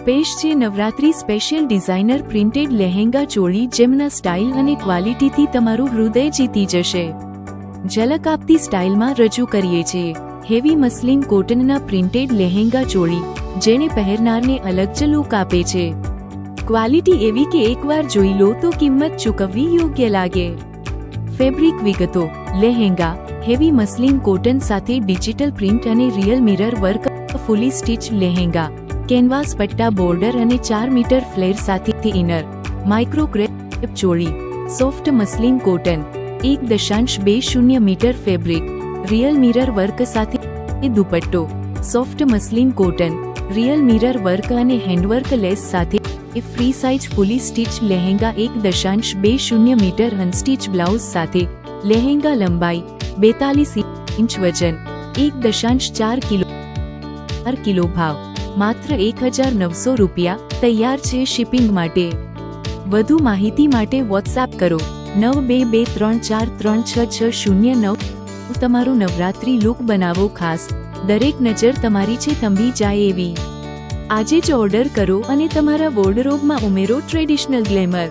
પેશ છે Navratri special designer printed lehenga choli, જેમના style અને ક્વોલિટીથી તમારું હૃદય જીતી જશે. ઝલક આપતી સ્ટાઇલમાં રજૂ કરીએ છીએ હેવી મસ્લિન કોટનના પ્રિન્ટેડ લહેંગા ચોળી, જેણે પહેરનારને અલગ જ લુક આપે છે. ક્વોલિટી એવી કે એકવાર જોઈ લો તો કિંમત ચૂકવવી યોગ્ય લાગે. ફેબ્રિક વિગતો: લહેંગા હેવી મસ્લિન કોટન સાથે ડિજિટલ પ્રિન્ટ અને real mirror work. Fully stitch lehenga canvas પટ્ટા બોર્ડર અને 4 મીટર ફ્લેર સાથે inner. Micro crepe choli soft muslin cotton 1.20 meter fabric. Real mirror work સાથે દુપટ્ટો soft muslin cotton, real mirror work અને handwork lace સાથે. Free size fully stitch lehenga 1.20 meter unstitch blouse સાથે. લહેંગા લંબાઈ 42 inch, વજન 1.4 કિલો. ભાવ માત્ર 1,900 રૂપિયા. તૈયાર છે શિપિંગ માટે. વધુ માહિતી માટે વોટ્સએપ કરો 9223436609. તમારું નવરાત્રી લુક બનાવો ખાસ. દરેક નજર તમારી છે થંભી જાય એવી. આજે જ ઓર્ડર કરો અને તમારા વોર્ડરોબમાં ઉમેરો ટ્રેડિશનલ ગ્લેમર.